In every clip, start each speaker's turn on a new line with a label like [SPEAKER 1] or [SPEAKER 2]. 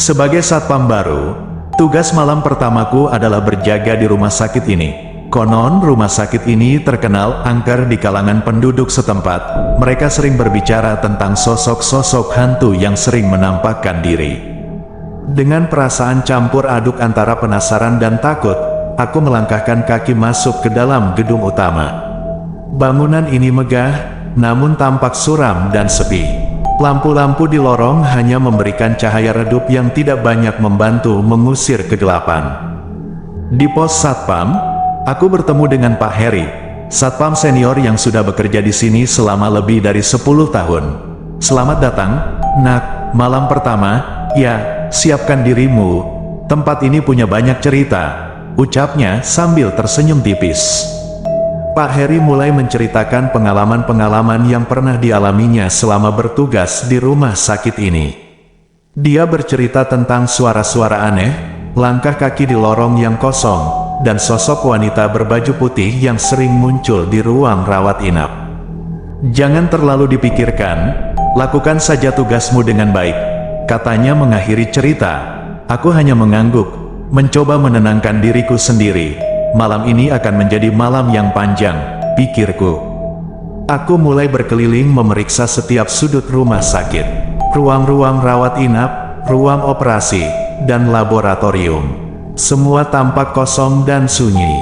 [SPEAKER 1] Sebagai satpam baru, tugas malam pertamaku adalah berjaga di rumah sakit ini. Konon rumah sakit ini terkenal angker di kalangan penduduk setempat. Mereka sering berbicara tentang sosok-sosok hantu yang sering menampakkan diri. Dengan perasaan campur aduk antara penasaran dan takut, aku melangkahkan kaki masuk ke dalam gedung utama. Bangunan ini megah, namun tampak suram dan sepi. Lampu-lampu di lorong hanya memberikan cahaya redup yang tidak banyak membantu mengusir kegelapan. Di pos satpam, aku bertemu dengan Pak Heri, satpam senior yang sudah bekerja di sini selama lebih dari 10 tahun. "Selamat datang, Nak. Malam pertama, ya, siapkan dirimu. Tempat ini punya banyak cerita," ucapnya sambil tersenyum tipis. Pak Heri mulai menceritakan pengalaman-pengalaman yang pernah dialaminya selama bertugas di rumah sakit ini. Dia bercerita tentang suara-suara aneh, langkah kaki di lorong yang kosong, dan sosok wanita berbaju putih yang sering muncul di ruang rawat inap. "Jangan terlalu dipikirkan, lakukan saja tugasmu dengan baik," katanya mengakhiri cerita. Aku hanya mengangguk, mencoba menenangkan diriku sendiri. Malam ini akan menjadi malam yang panjang, pikirku. Aku mulai berkeliling memeriksa setiap sudut rumah sakit, ruang-ruang rawat inap, ruang operasi, dan laboratorium. Semua tampak kosong dan sunyi.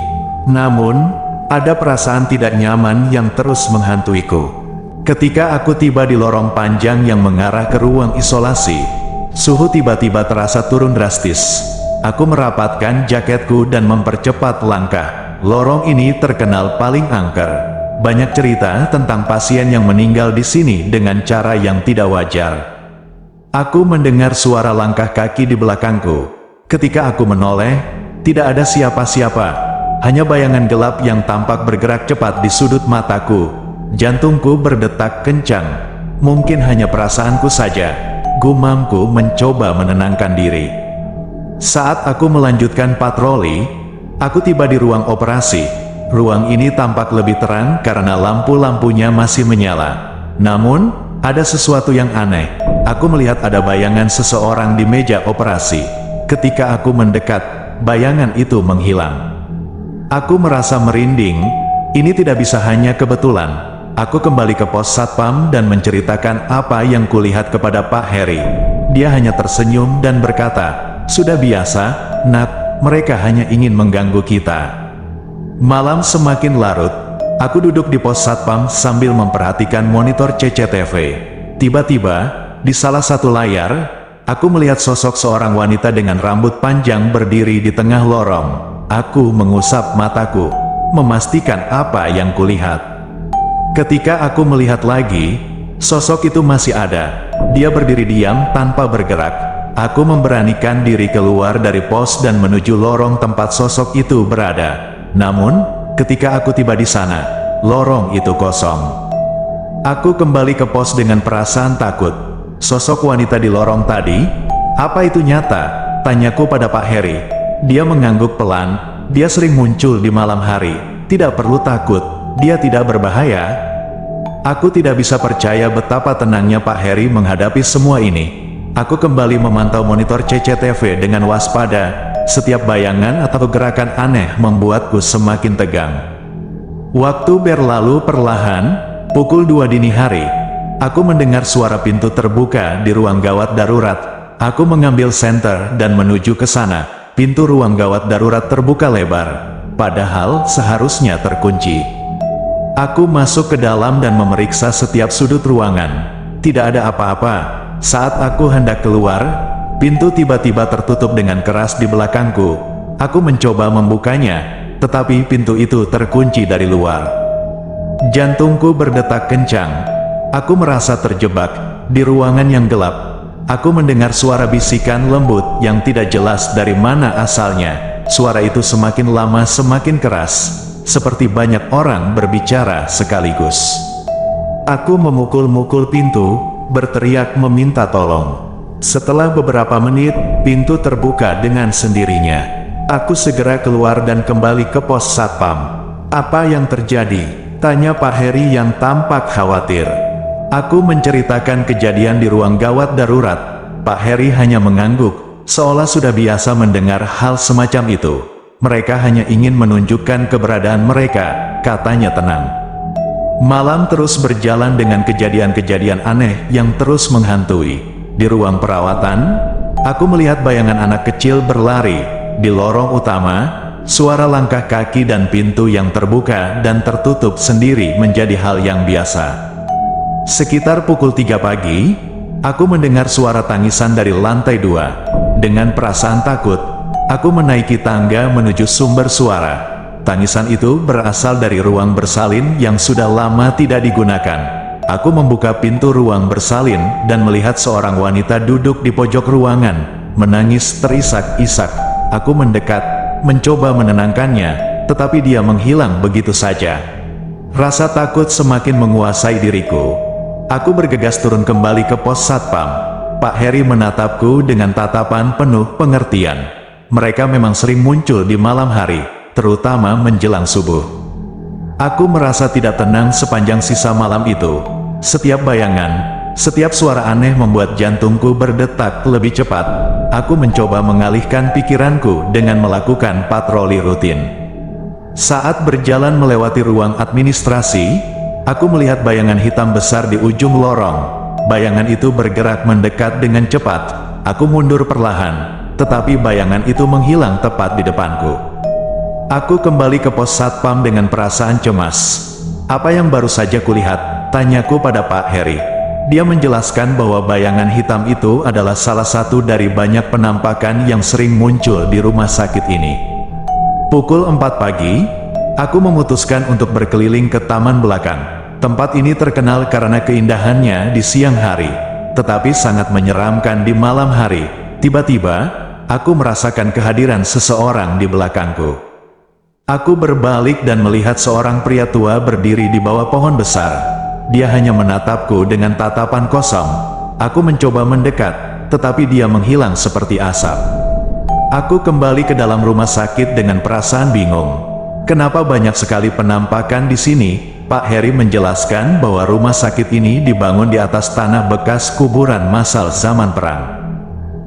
[SPEAKER 1] Namun, ada perasaan tidak nyaman yang terus menghantuiku. Ketika aku tiba di lorong panjang yang mengarah ke ruang isolasi, suhu tiba-tiba terasa turun drastis. Aku merapatkan jaketku dan mempercepat langkah. Lorong ini terkenal paling angker. Banyak cerita tentang pasien yang meninggal di sini dengan cara yang tidak wajar. Aku mendengar suara langkah kaki di belakangku. Ketika aku menoleh, tidak ada siapa-siapa. Hanya bayangan gelap yang tampak bergerak cepat di sudut mataku. Jantungku berdetak kencang. Mungkin hanya perasaanku saja. Gumamku mencoba menenangkan diri. Saat aku melanjutkan patroli, aku tiba di ruang operasi. Ruang ini tampak lebih terang karena lampu-lampunya masih menyala. Namun, ada sesuatu yang aneh. Aku melihat ada bayangan seseorang di meja operasi. Ketika aku mendekat, bayangan itu menghilang. Aku merasa merinding. Ini tidak bisa hanya kebetulan. Aku kembali ke pos satpam dan menceritakan apa yang kulihat kepada Pak Heri. Dia hanya tersenyum dan berkata, "Sudah biasa, Nak, mereka hanya ingin mengganggu kita." Malam semakin larut. Aku duduk di pos satpam sambil memperhatikan monitor CCTV. Tiba-tiba, di salah satu layar, aku melihat sosok seorang wanita dengan rambut panjang berdiri di tengah lorong. Aku mengusap mataku, memastikan apa yang kulihat. Ketika aku melihat lagi, sosok itu masih ada. Dia berdiri diam tanpa bergerak. Aku memberanikan diri keluar dari pos dan menuju lorong tempat sosok itu berada. Namun, ketika aku tiba di sana, lorong itu kosong. Aku kembali ke pos dengan perasaan takut. Sosok wanita di lorong tadi, apa itu nyata? Tanyaku pada Pak Heri. Dia mengangguk pelan. Dia sering muncul di malam hari. Tidak perlu takut, dia tidak berbahaya. Aku tidak bisa percaya betapa tenangnya Pak Heri menghadapi semua ini. Aku kembali memantau monitor CCTV dengan waspada. Setiap bayangan atau gerakan aneh membuatku semakin tegang. Waktu berlalu perlahan. Pukul 2 dini hari. Aku mendengar suara pintu terbuka di ruang gawat darurat. Aku mengambil senter dan menuju ke sana. Pintu ruang gawat darurat terbuka lebar, padahal seharusnya terkunci. Aku masuk ke dalam dan memeriksa setiap sudut ruangan. Tidak ada apa-apa. Saat aku hendak keluar, pintu tiba-tiba tertutup dengan keras di belakangku. Aku mencoba membukanya, tetapi pintu itu terkunci dari luar. Jantungku berdetak kencang. Aku merasa terjebak di ruangan yang gelap. Aku mendengar suara bisikan lembut yang tidak jelas dari mana asalnya. Suara itu semakin lama semakin keras, seperti banyak orang berbicara sekaligus. Aku memukul-mukul pintu, berteriak meminta tolong. Setelah beberapa menit, pintu terbuka dengan sendirinya. Aku segera keluar dan kembali ke pos satpam. "Apa yang terjadi?" tanya Pak Heri yang tampak khawatir. Aku menceritakan kejadian di ruang gawat darurat. Pak Heri hanya mengangguk. seolah sudah biasa mendengar hal semacam itu. Mereka hanya ingin menunjukkan keberadaan mereka, katanya tenang. Malam terus berjalan dengan kejadian-kejadian aneh yang terus menghantui. Di ruang perawatan, aku melihat bayangan anak kecil berlari. Di lorong utama, suara langkah kaki dan pintu yang terbuka dan tertutup sendiri menjadi hal yang biasa. Sekitar pukul 3 pagi, aku mendengar suara tangisan dari lantai 2. Dengan perasaan takut, aku menaiki tangga menuju sumber suara. Tangisan itu berasal dari ruang bersalin yang sudah lama tidak digunakan. Aku membuka pintu ruang bersalin dan melihat seorang wanita duduk di pojok ruangan, menangis terisak-isak. Aku mendekat, mencoba menenangkannya, tetapi dia menghilang begitu saja. Rasa takut semakin menguasai diriku. Aku bergegas turun kembali ke pos satpam. Pak Heri menatapku dengan tatapan penuh pengertian. Mereka memang sering muncul di malam hari, terutama menjelang subuh. Aku merasa tidak tenang sepanjang sisa malam itu. Setiap bayangan, setiap suara aneh membuat jantungku berdetak lebih cepat. Aku mencoba mengalihkan pikiranku dengan melakukan patroli rutin. Saat berjalan melewati ruang administrasi, aku melihat bayangan hitam besar di ujung lorong. Bayangan itu bergerak mendekat dengan cepat. Aku mundur perlahan, tetapi bayangan itu menghilang tepat di depanku. Aku kembali ke pos satpam dengan perasaan cemas. Apa yang baru saja kulihat? Tanyaku pada Pak Heri. Dia menjelaskan bahwa bayangan hitam itu adalah salah satu dari banyak penampakan yang sering muncul di rumah sakit ini. Pukul 4 pagi, aku memutuskan untuk berkeliling ke taman belakang. Tempat ini terkenal karena keindahannya di siang hari, tetapi sangat menyeramkan di malam hari. Tiba-tiba, aku merasakan kehadiran seseorang di belakangku. Aku berbalik dan melihat seorang pria tua berdiri di bawah pohon besar. Dia hanya menatapku dengan tatapan kosong. Aku mencoba mendekat, tetapi dia menghilang seperti asap. Aku kembali ke dalam rumah sakit dengan perasaan bingung. Kenapa banyak sekali penampakan di sini? Pak Heri menjelaskan bahwa rumah sakit ini dibangun di atas tanah bekas kuburan massal zaman perang.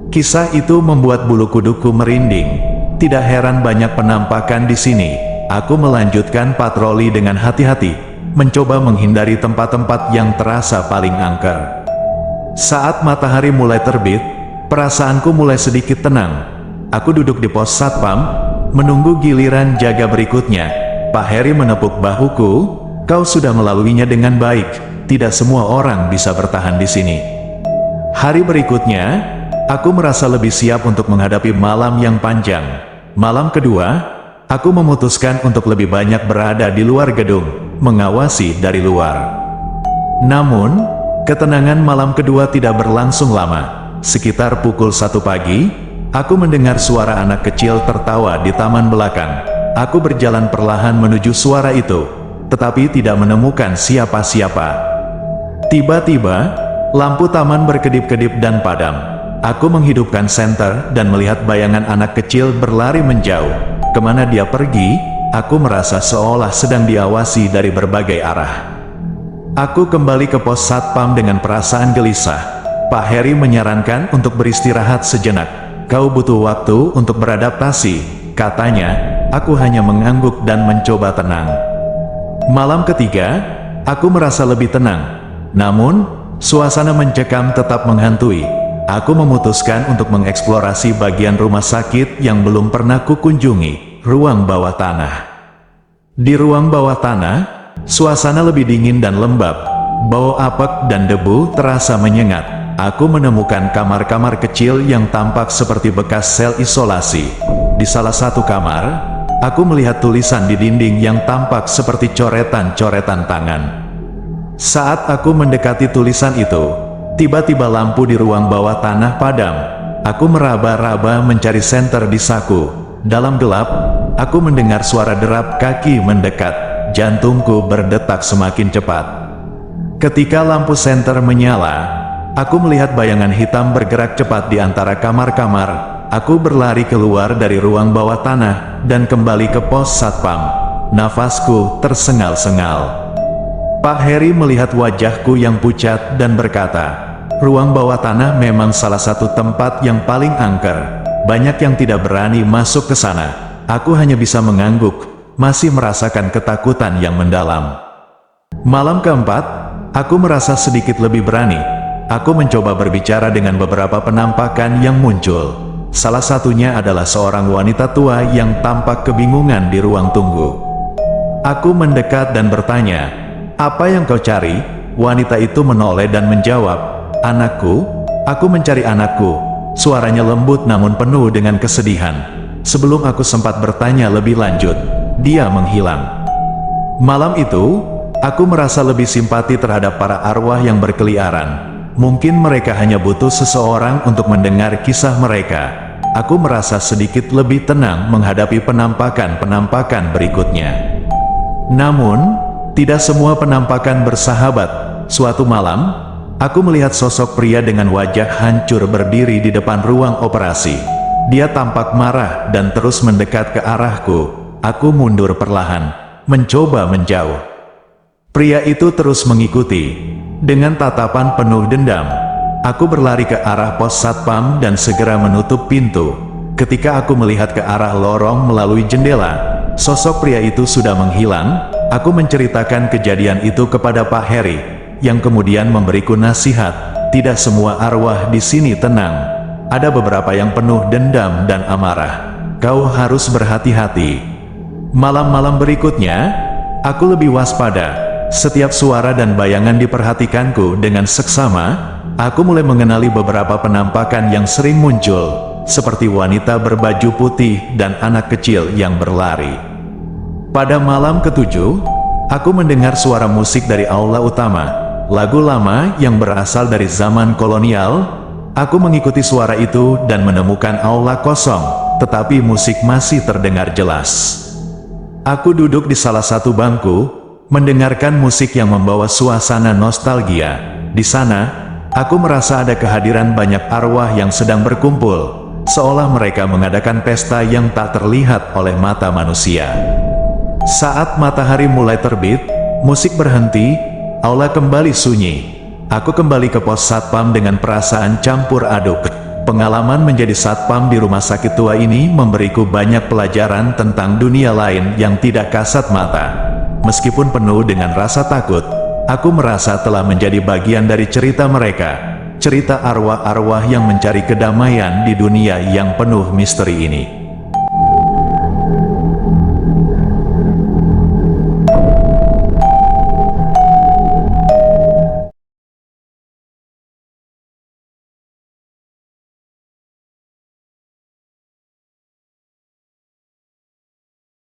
[SPEAKER 1] Kisah itu membuat bulu kuduku merinding. Tidak heran banyak penampakan di sini. Aku melanjutkan patroli dengan hati-hati, mencoba menghindari tempat-tempat yang terasa paling angker. Saat matahari mulai terbit, perasaanku mulai sedikit tenang. Aku duduk di pos satpam, menunggu giliran jaga berikutnya. Pak Heri menepuk bahuku. Kau sudah melaluinya dengan baik. Tidak semua orang bisa bertahan di sini. Hari berikutnya, aku merasa lebih siap untuk menghadapi malam yang panjang. Malam kedua, aku memutuskan untuk lebih banyak berada di luar gedung, mengawasi dari luar. Namun, ketenangan malam kedua tidak berlangsung lama. Sekitar pukul 1 pagi, aku mendengar suara anak kecil tertawa di taman belakang. Aku berjalan perlahan menuju suara itu, tetapi tidak menemukan siapa-siapa. Tiba-tiba, lampu taman berkedip-kedip dan padam. Aku menghidupkan senter dan melihat bayangan anak kecil berlari menjauh. Kemana dia pergi, aku merasa seolah sedang diawasi dari berbagai arah. Aku kembali ke pos satpam dengan perasaan gelisah. Pak Heri menyarankan untuk beristirahat sejenak. Kau butuh waktu untuk beradaptasi, katanya. Aku hanya mengangguk dan mencoba tenang. Malam ketiga, aku merasa lebih tenang. Namun, suasana mencekam tetap menghantui. Aku memutuskan untuk mengeksplorasi bagian rumah sakit yang belum pernah kukunjungi, ruang bawah tanah. Di ruang bawah tanah, suasana lebih dingin dan lembab. Bau apek dan debu terasa menyengat. Aku menemukan kamar-kamar kecil yang tampak seperti bekas sel isolasi. Di salah satu kamar, aku melihat tulisan di dinding yang tampak seperti coretan-coretan tangan. Saat aku mendekati tulisan itu, tiba-tiba lampu di ruang bawah tanah padam. Aku meraba-raba mencari senter di saku. Dalam gelap, aku mendengar suara derap kaki mendekat. Jantungku berdetak semakin cepat. Ketika lampu senter menyala, aku melihat bayangan hitam bergerak cepat di antara kamar-kamar. Aku berlari keluar dari ruang bawah tanah dan kembali ke pos satpam. Nafasku tersengal-sengal. Pak Heri melihat wajahku yang pucat dan berkata, "Ruang bawah tanah memang salah satu tempat yang paling angker. banyak yang tidak berani masuk ke sana. Aku hanya bisa mengangguk, masih merasakan ketakutan yang mendalam. Malam keempat, aku merasa sedikit lebih berani. Aku mencoba berbicara dengan beberapa penampakan yang muncul. Salah satunya adalah seorang wanita tua yang tampak kebingungan di ruang tunggu. Aku mendekat dan bertanya, "Apa yang kau cari?" Wanita itu menoleh dan menjawab, "Anakku, aku mencari anakku." Suaranya lembut namun penuh dengan kesedihan. Sebelum aku sempat bertanya lebih lanjut, dia menghilang. Malam itu, aku merasa lebih simpati terhadap para arwah yang berkeliaran. Mungkin mereka hanya butuh seseorang untuk mendengar kisah mereka. Aku merasa sedikit lebih tenang menghadapi penampakan-penampakan berikutnya. Namun, tidak semua penampakan bersahabat. Suatu malam, aku melihat sosok pria dengan wajah hancur berdiri di depan ruang operasi. Dia tampak marah dan terus mendekat ke arahku. Aku mundur perlahan, mencoba menjauh. Pria itu terus mengikuti. Dengan tatapan penuh dendam, aku berlari ke arah pos satpam dan segera menutup pintu. Ketika aku melihat ke arah lorong melalui jendela, sosok pria itu sudah menghilang. Aku menceritakan kejadian itu kepada Pak Heri, yang kemudian memberiku nasihat. Tidak semua arwah di sini tenang. Ada beberapa yang penuh dendam dan amarah. Kau harus berhati-hati. Malam-malam berikutnya, aku lebih waspada. Setiap suara dan bayangan diperhatikanku dengan seksama. Aku mulai mengenali beberapa penampakan yang sering muncul, seperti wanita berbaju putih dan anak kecil yang berlari. Pada malam ketujuh, aku mendengar suara musik dari aula utama. Lagu lama yang berasal dari zaman kolonial. Aku mengikuti suara itu dan menemukan aula kosong, tetapi musik masih terdengar jelas. Aku duduk di salah satu bangku, mendengarkan musik yang membawa suasana nostalgia. Di sana, aku merasa ada kehadiran banyak arwah yang sedang berkumpul, seolah mereka mengadakan pesta yang tak terlihat oleh mata manusia. Saat matahari mulai terbit, musik berhenti, aula kembali sunyi. Aku kembali ke pos satpam dengan perasaan campur aduk. Pengalaman menjadi satpam di rumah sakit tua ini memberiku banyak pelajaran tentang dunia lain yang tidak kasat mata. Meskipun penuh dengan rasa takut, aku merasa telah menjadi bagian dari cerita mereka. Cerita arwah-arwah yang mencari kedamaian di dunia yang penuh misteri ini.